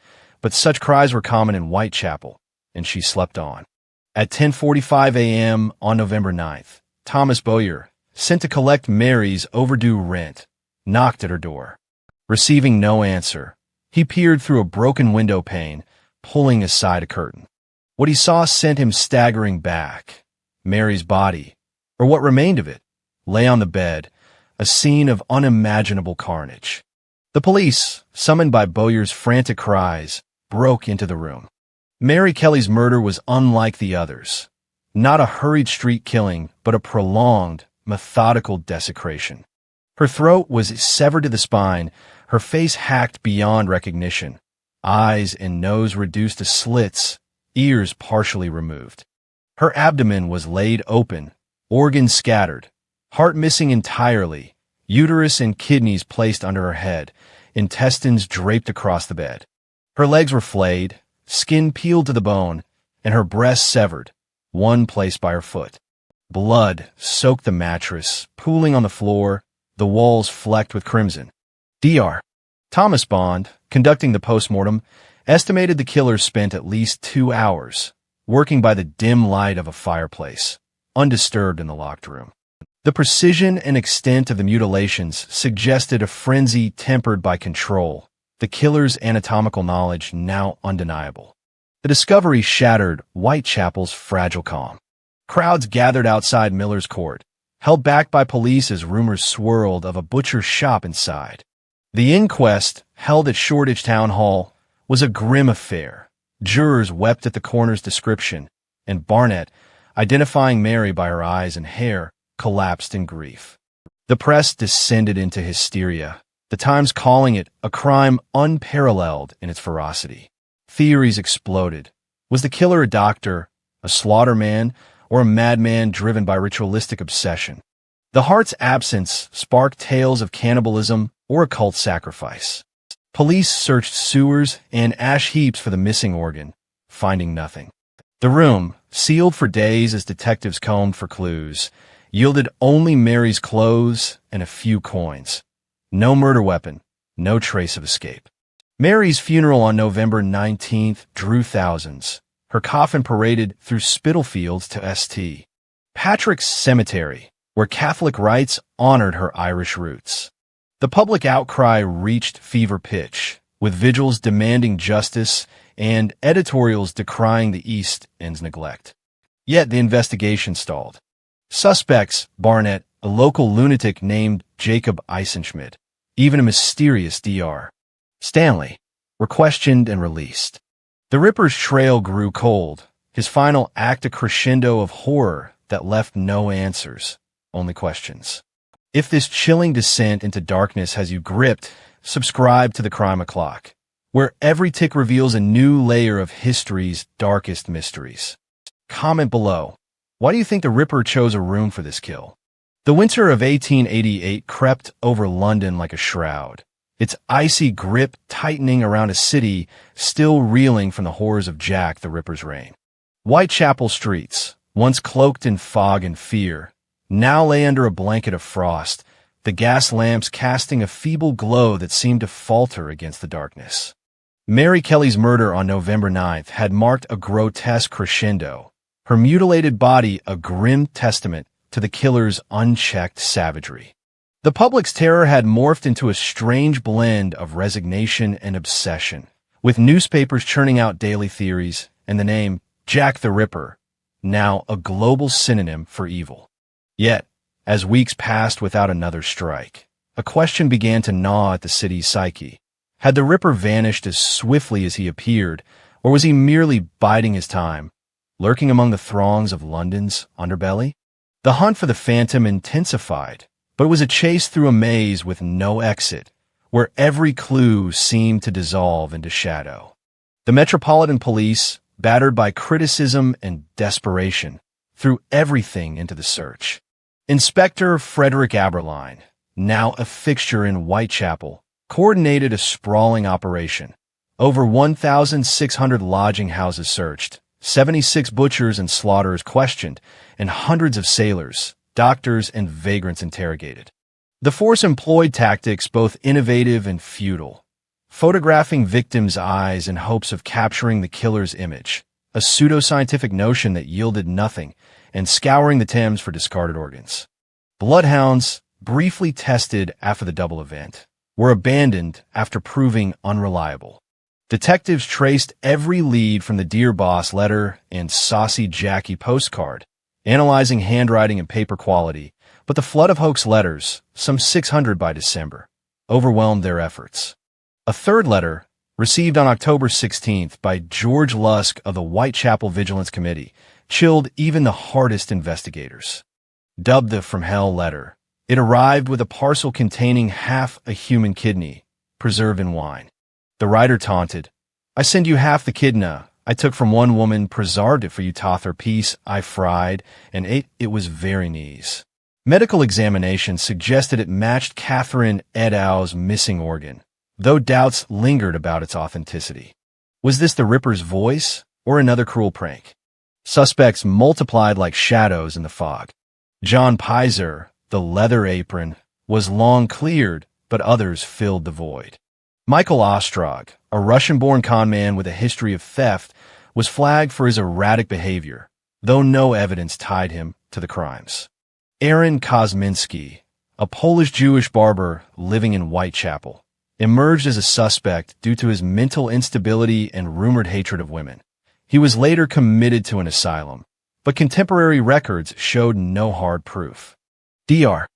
but such cries were common in Whitechapel, and she slept on. At 10:45 a.m. on November 9th, Thomas Bowyer, sent to collect Mary's overdue rent, knocked at her door. Receiving no answer, he peered through a broken window pane, pulling aside a curtain. What he saw sent him staggering back. Mary's body, or what remained of it, lay on the bed, a scene of unimaginable carnage. The police, summoned by Bowyer's frantic cries, broke into the room. Mary Kelly's murder was unlike the others. Not a hurried street killing, but a prolonged, methodical desecration. Her throat was severed to the spine, her face hacked beyond recognition, eyes and nose reduced to slits, ears partially removed. Her abdomen was laid open, organs scattered, heart missing entirely, uterus and kidneys placed under her head, intestines draped across the bed. Her legs were flayed, skin peeled to the bone, and her breast severed, one placed by her foot. Blood soaked the mattress, pooling on the floor, the walls flecked with crimson. Dr. Thomas Bond, conducting the postmortem, estimated the killer spent at least 2 hours, working by the dim light of a fireplace, undisturbed in the locked room. The precision and extent of the mutilations suggested a frenzy tempered by control, the killer's anatomical knowledge now undeniable. The discovery shattered Whitechapel's fragile calm. Crowds gathered outside Miller's Court, held back by police as rumors swirled of a butcher's shop inside. The inquest, held at Shoreditch Town Hall, was a grim affair. Jurors wept at the coroner's description, and Barnett, identifying Mary by her eyes and hair, collapsed in grief. The press descended into hysteria, the Times calling it a crime unparalleled in its ferocity. Theories exploded. Was the killer a doctor, a slaughterman, or a madman driven by ritualistic obsession? The heart's absence sparked tales of cannibalism or occult sacrifice. Police searched sewers and ash heaps for the missing organ, finding nothing. The room, sealed for days as detectives combed for clues, yielded only Mary's clothes and a few coins. No murder weapon, no trace of escape. Mary's funeral on November 19th drew thousands. Her coffin paraded through Spitalfields to St. Patrick's Cemetery, where Catholic rites honored her Irish roots. The public outcry reached fever pitch, with vigils demanding justice and editorials decrying the East End's neglect. Yet the investigation stalled. Suspects, Barnett, a local lunatic named Jacob Eisenschmidt, even a mysterious Dr. Stanley, were questioned and released. The Ripper's trail grew cold, his final act a crescendo of horror that left no answers, only questions. If this chilling descent into darkness has you gripped, subscribe to the Crime O'Clock, where every tick reveals a new layer of history's darkest mysteries. Comment below. Why do you think the Ripper chose a room for this kill? The winter of 1888 crept over London like a shroud, its icy grip tightening around a city still reeling from the horrors of Jack the Ripper's reign. Whitechapel streets, once cloaked in fog and fear, now lay under a blanket of frost, the gas lamps casting a feeble glow that seemed to falter against the darkness. Mary Kelly's murder on November 9th had marked a grotesque crescendo, her mutilated body a grim testament to the killer's unchecked savagery. The public's terror had morphed into a strange blend of resignation and obsession, with newspapers churning out daily theories and the name Jack the Ripper, now a global synonym for evil. Yet, as weeks passed without another strike, a question began to gnaw at the city's psyche. Had the Ripper vanished as swiftly as he appeared, or was he merely biding his time, lurking among the throngs of London's underbelly? The hunt for the phantom intensified, but it was a chase through a maze with no exit, where every clue seemed to dissolve into shadow. The Metropolitan Police, battered by criticism and desperation, threw everything into the search. Inspector Frederick Aberline, now a fixture in Whitechapel, coordinated a sprawling operation. Over 1,600 lodging houses searched, 76 butchers and slaughterers questioned, and hundreds of sailors, doctors, and vagrants interrogated. The force employed tactics both innovative and futile, photographing victims' eyes in hopes of capturing the killer's image, a pseudoscientific notion that yielded nothing, and scouring the Thames for discarded organs. Bloodhounds, briefly tested after the double event, were abandoned after proving unreliable. Detectives traced every lead from the Dear Boss letter and Saucy Jackie postcard, analyzing handwriting and paper quality, but the flood of hoax letters, some 600 by December, overwhelmed their efforts. A third letter, received on October 16th by George Lusk of the Whitechapel Vigilance Committee, chilled even the hardest investigators. Dubbed the From Hell letter, it arrived with a parcel containing half a human kidney, preserved in wine. The writer taunted, "I send you half the kidney I took from one woman, preserved it for you, tother piece I fried, and ate it was very nice." Medical examination suggested it matched Catherine et al.'s missing organ, though doubts lingered about its authenticity. Was this the Ripper's voice, or another cruel prank? Suspects multiplied like shadows in the fog. John Pizer, the leather apron, was long cleared, but others filled the void. Michael Ostrog, a Russian-born conman with a history of theft, was flagged for his erratic behavior, though no evidence tied him to the crimes. Aaron Kosminski, a Polish-Jewish barber living in Whitechapel, emerged as a suspect due to his mental instability and rumored hatred of women. He was later committed to an asylum, but contemporary records showed no hard proof. Dr.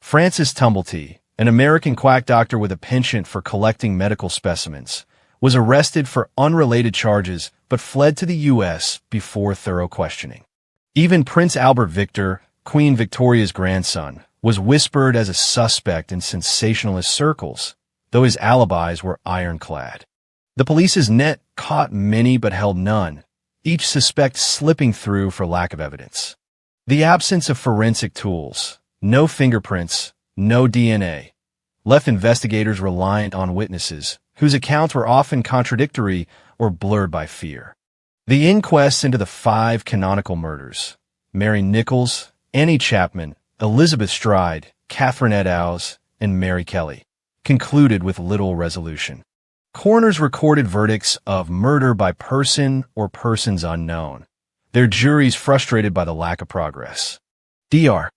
Francis Tumblety, an American quack doctor with a penchant for collecting medical specimens, was arrested for unrelated charges but fled to the U.S. before thorough questioning. Even Prince Albert Victor, Queen Victoria's grandson, was whispered as a suspect in sensationalist circles, though his alibis were ironclad. The police's net caught many but held none, each suspect slipping through for lack of evidence. The absence of forensic tools, no fingerprints, no DNA, left investigators reliant on witnesses whose accounts were often contradictory or blurred by fear. The inquests into the 5 canonical murders, Mary Nichols, Annie Chapman, Elizabeth Stride, Catherine Eddowes, and Mary Kelly, concluded with little resolution. Coroners recorded verdicts of murder by person or persons unknown, their juries frustrated by the lack of progress. Dr.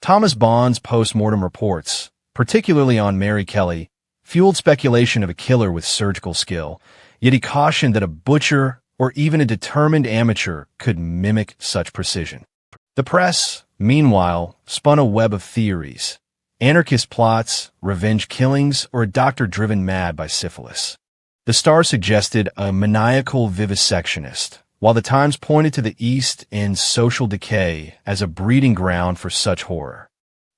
Thomas Bond's post-mortem reports, particularly on Mary Kelly, fueled speculation of a killer with surgical skill, yet he cautioned that a butcher or even a determined amateur could mimic such precision. The press, meanwhile, spun a web of theories: anarchist plots, revenge killings, or a doctor driven mad by syphilis. The Star suggested a maniacal vivisectionist, while the Times pointed to the East End's social decay as a breeding ground for such horror.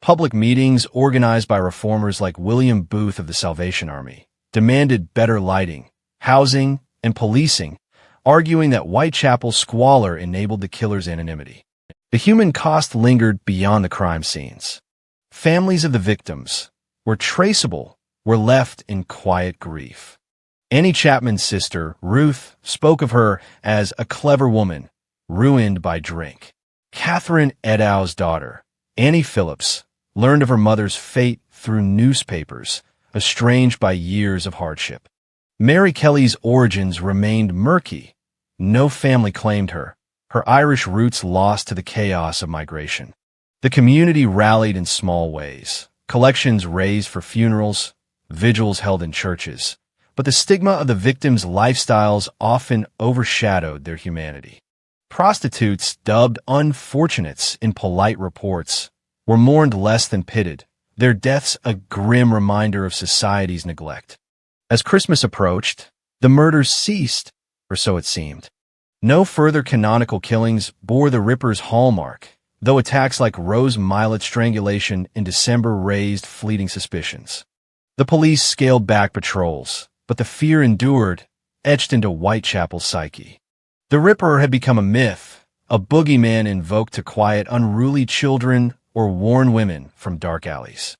Public meetings organized by reformers like William Booth of the Salvation Army demanded better lighting, housing, and policing, arguing that Whitechapel's squalor enabled the killer's anonymity. The human cost lingered beyond the crime scenes. Families of the victims were traceable, were left in quiet grief. Annie Chapman's sister, Ruth, spoke of her as a clever woman, ruined by drink. Catherine Eddowes' daughter, Annie Phillips, learned of her mother's fate through newspapers, estranged by years of hardship. Mary Kelly's origins remained murky. No family claimed her, her Irish roots lost to the chaos of migration. The community rallied in small ways, collections raised for funerals, vigils held in churches, but the stigma of the victims' lifestyles often overshadowed their humanity. Prostitutes, dubbed unfortunates in polite reports, were mourned less than pitied, their deaths a grim reminder of society's neglect. As Christmas approached, the murders ceased, or so it seemed. No further canonical killings bore the Ripper's hallmark, though attacks like Rose Millet's strangulation in December raised fleeting suspicions. The police scaled back patrols, but the fear endured, etched into Whitechapel's psyche. The Ripper had become a myth, a boogeyman invoked to quiet unruly children or warn women from dark alleys.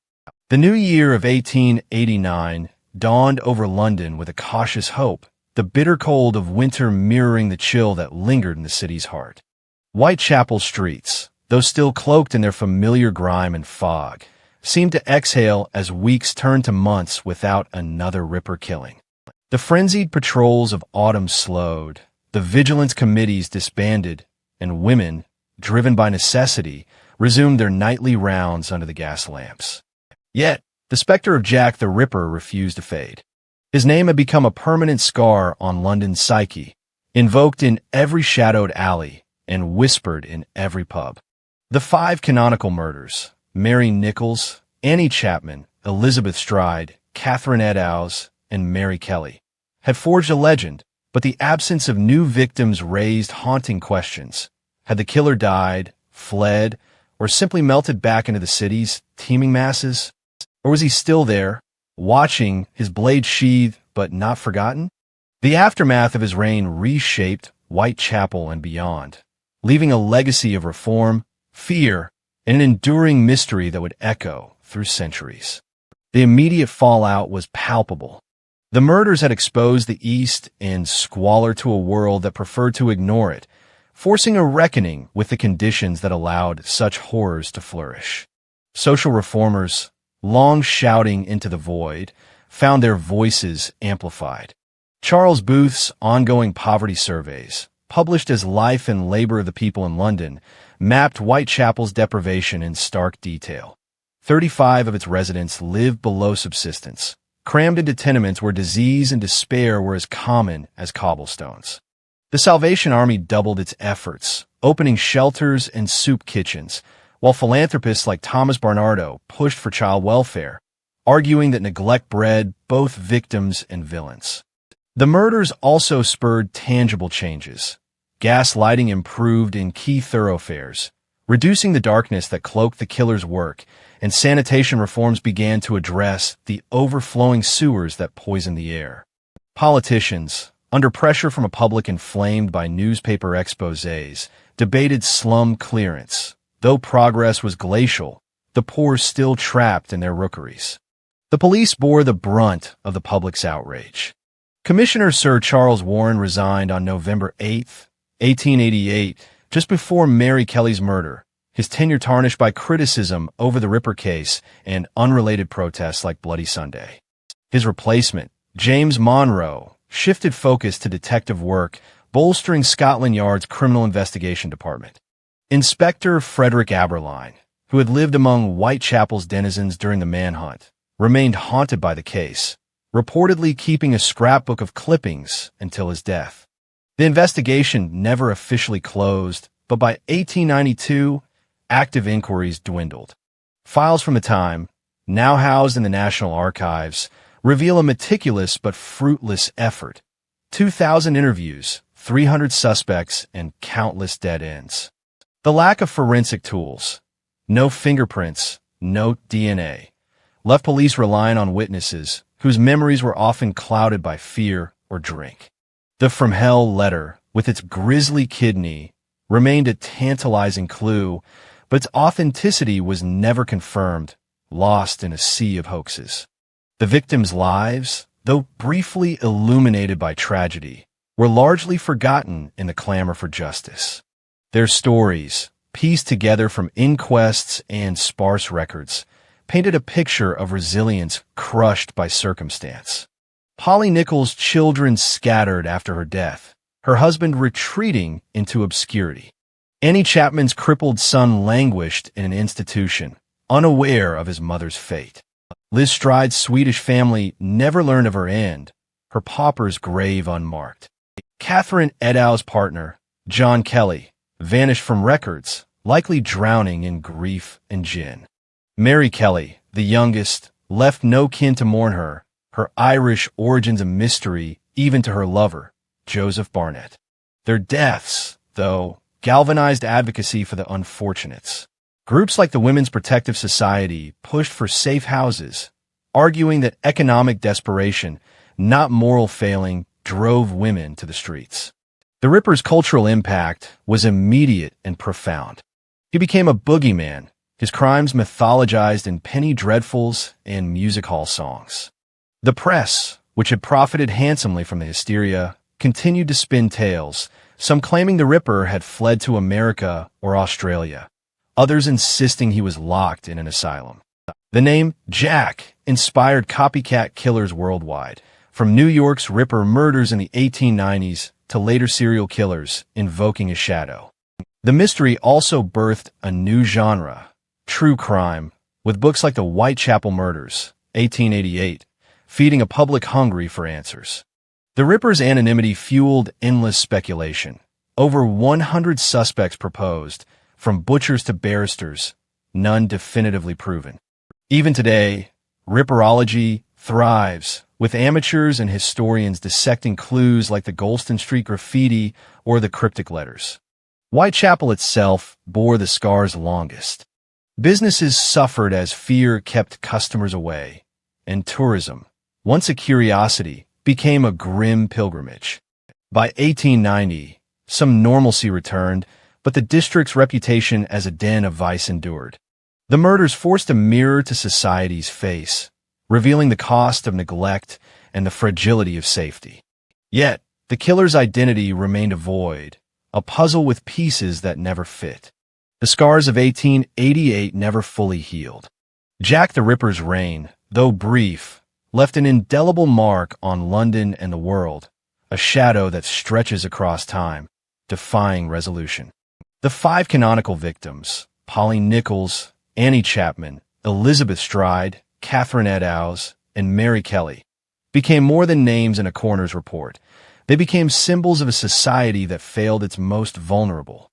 The new year of 1889 dawned over London with a cautious hope, the bitter cold of winter mirroring the chill that lingered in the city's heart. Whitechapel streets, though still cloaked in their familiar grime and fog, seemed to exhale as weeks turned to months without another Ripper killing. The frenzied patrols of autumn slowed, the vigilance committees disbanded, and women, driven by necessity, resumed their nightly rounds under the gas lamps. Yet, the specter of Jack the Ripper refused to fade. His name had become a permanent scar on London's psyche, invoked in every shadowed alley and whispered in every pub. The 5 canonical murders, Mary Nichols, Annie Chapman, Elizabeth Stride, Catherine Eddowes, and Mary Kelly, had forged a legend, but the absence of new victims raised haunting questions. Had the killer died, fled, or simply melted back into the city's teeming masses? Or was he still there, watching, his blade sheathed but not forgotten? The aftermath of his reign reshaped Whitechapel and beyond, leaving a legacy of reform, fear, and an enduring mystery that would echo through centuries. The immediate fallout was palpable. The murders had exposed the East End's squalor to a world that preferred to ignore it, forcing a reckoning with the conditions that allowed such horrors to flourish. Social reformers, long shouting into the void, found their voices amplified. Charles Booth's ongoing poverty surveys, published as Life and Labor of the People in London, mapped Whitechapel's deprivation in stark detail. 35 of its residents lived below subsistence, crammed into tenements where disease and despair were as common as cobblestones. The Salvation Army doubled its efforts, opening shelters and soup kitchens, while philanthropists like Thomas Barnardo pushed for child welfare, arguing that neglect bred both victims and villains. The murders also spurred tangible changes. Gas lighting improved in key thoroughfares, reducing the darkness that cloaked the killer's work, and sanitation reforms began to address the overflowing sewers that poisoned the air. Politicians, under pressure from a public inflamed by newspaper exposés, debated slum clearance. Though progress was glacial, the poor still trapped in their rookeries. The police bore the brunt of the public's outrage. Commissioner Sir Charles Warren resigned on November 8, 1888, just before Mary Kelly's murder, his tenure tarnished by criticism over the Ripper case and unrelated protests like Bloody Sunday. His replacement, James Monroe, shifted focus to detective work, bolstering Scotland Yard's Criminal Investigation Department. Inspector Frederick Aberline, who had lived among Whitechapel's denizens during the manhunt, remained haunted by the case, reportedly keeping a scrapbook of clippings until his death. The investigation never officially closed, but by 1892, active inquiries dwindled. Files from the time, now housed in the National Archives, reveal a meticulous but fruitless effort. 2,000 interviews, 300 suspects, and countless dead ends. The lack of forensic tools, no fingerprints, no DNA, left police relying on witnesses whose memories were often clouded by fear or drink. The From Hell letter, with its grisly kidney, remained a tantalizing clue, but its authenticity was never confirmed, lost in a sea of hoaxes. The victims' lives, though briefly illuminated by tragedy, were largely forgotten in the clamor for justice. Their stories, pieced together from inquests and sparse records, painted a picture of resilience crushed by circumstance. Polly Nichols' children scattered after her death, her husband retreating into obscurity. Annie Chapman's crippled son languished in an institution, unaware of his mother's fate. Liz Stride's Swedish family never learned of her end, her pauper's grave unmarked. Catherine Edow's partner, John Kelly, vanished from records, likely drowning in grief and gin. Mary Kelly, the youngest, left no kin to mourn her, her Irish origins a mystery even to her lover, Joseph Barnett. Their deaths, though, galvanized advocacy for the unfortunates. Groups like the Women's Protective Society pushed for safe houses, arguing that economic desperation, not moral failing, drove women to the streets. The Ripper's cultural impact was immediate and profound. He became a boogeyman, his crimes mythologized in penny dreadfuls and music hall songs. The press, which had profited handsomely from the hysteria, continued to spin tales, some claiming the Ripper had fled to America or Australia, others insisting he was locked in an asylum. The name Jack inspired copycat killers worldwide, from New York's Ripper murders in the 1890s to later serial killers invoking a shadow. The mystery also birthed a new genre, true crime, with books like The Whitechapel Murders, 1888, feeding a public hungry for answers. The Ripper's anonymity fueled endless speculation. Over 100 suspects proposed, from butchers to barristers, none definitively proven. Even today, Ripperology thrives, with amateurs and historians dissecting clues like the Golston Street graffiti or the cryptic letters. Whitechapel itself bore the scars longest. Businesses suffered as fear kept customers away, and tourism, once a curiosity, became a grim pilgrimage. By 1890, some normalcy returned, but the district's reputation as a den of vice endured. The murders forced a mirror to society's face, revealing the cost of neglect and the fragility of safety. Yet, the killer's identity remained a void, a puzzle with pieces that never fit. The scars of 1888 never fully healed. Jack the Ripper's reign, though brief, left an indelible mark on London and the world, a shadow that stretches across time, defying resolution. The five canonical victims, Polly Nichols, Annie Chapman, Elizabeth Stride, Catherine Eddowes, and Mary Kelly, became more than names in a coroner's report. They became symbols of a society that failed its most vulnerable.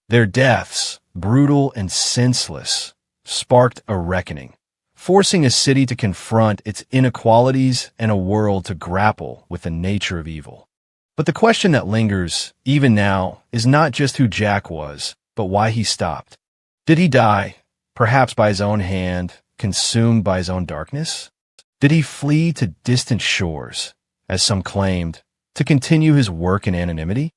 Their deaths, brutal and senseless, sparked a reckoning, forcing a city to confront its inequalities and a world to grapple with the nature of evil. But the question that lingers, even now, is not just who Jack was, but why he stopped. Did he die, perhaps by his own hand, consumed by his own darkness? Did he flee to distant shores, as some claimed, to continue his work in anonymity?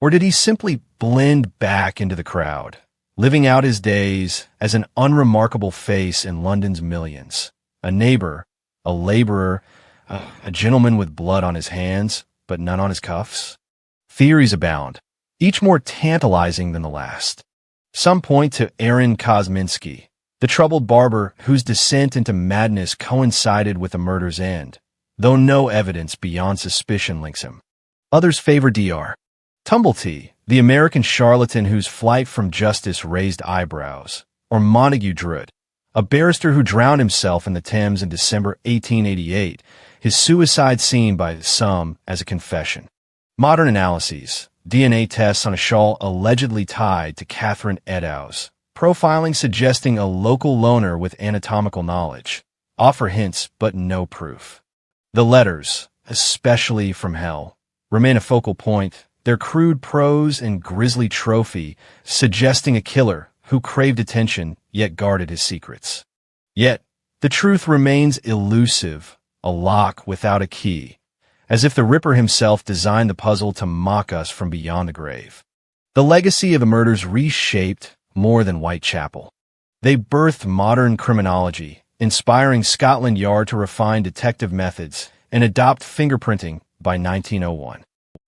Or did he simply blend back into the crowd, living out his days as an unremarkable face in London's millions? A neighbor, a laborer, a gentleman with blood on his hands, but none on his cuffs? Theories abound, each more tantalizing than the last. Some point to Aaron Kosminski, the troubled barber whose descent into madness coincided with the murder's end, though no evidence beyond suspicion links him. Others favor Dr. Tumblety, the American charlatan whose flight from justice raised eyebrows, or Montague Druitt, a barrister who drowned himself in the Thames in December 1888, his suicide seen by some as a confession. Modern analyses, DNA tests on a shawl allegedly tied to Catherine Eddowes, profiling suggesting a local loner with anatomical knowledge, offer hints but no proof. The letters, especially from hell, remain a focal point, their crude prose and grisly trophy suggesting a killer who craved attention yet guarded his secrets. Yet, the truth remains elusive, a lock without a key, as if the Ripper himself designed the puzzle to mock us from beyond the grave. The legacy of the murders reshaped more than Whitechapel. They birthed modern criminology, inspiring Scotland Yard to refine detective methods and adopt fingerprinting by 1901.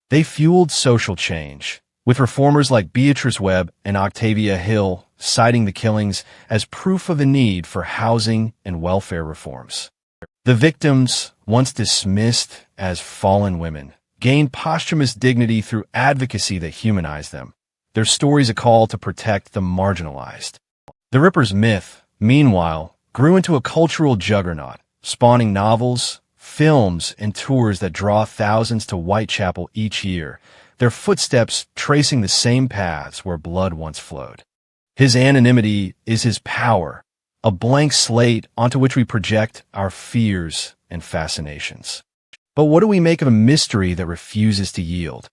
They fueled social change, with reformers like Beatrice Webb and Octavia Hill citing the killings as proof of the need for housing and welfare reforms. The victims, once dismissed as fallen women, gained posthumous dignity through advocacy that humanized them, their stories a call to protect the marginalized. The Ripper's myth, meanwhile, grew into a cultural juggernaut, spawning novels, films, and tours that draw thousands to Whitechapel each year, their footsteps tracing the same paths where blood once flowed. His anonymity is his power, a blank slate onto which we project our fears and fascinations. But what do we make of a mystery that refuses to yield?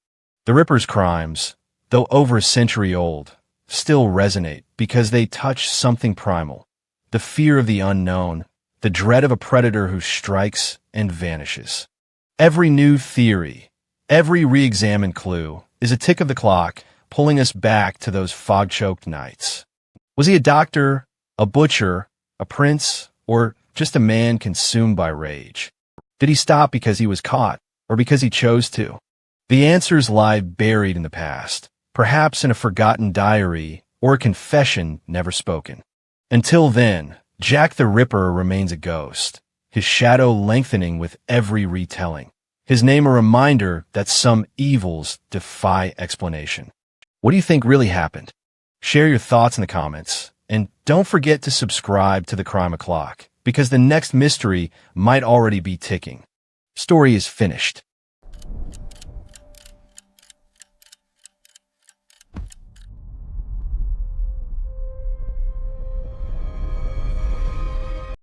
The Ripper's crimes, though over a century old, still resonate because they touch something primal, the fear of the unknown, the dread of a predator who strikes and vanishes. Every new theory, every re-examined clue is a tick of the clock pulling us back to those fog-choked nights. Was he a doctor, a butcher, a prince, or just a man consumed by rage? Did he stop because he was caught, or because he chose to? The answers lie buried in the past, perhaps in a forgotten diary or a confession never spoken. Until then, Jack the Ripper remains a ghost, his shadow lengthening with every retelling, his name a reminder that some evils defy explanation. What do you think really happened? Share your thoughts in the comments, and don't forget to subscribe to the Crime O'Clock, because the next mystery might already be ticking. Story is finished.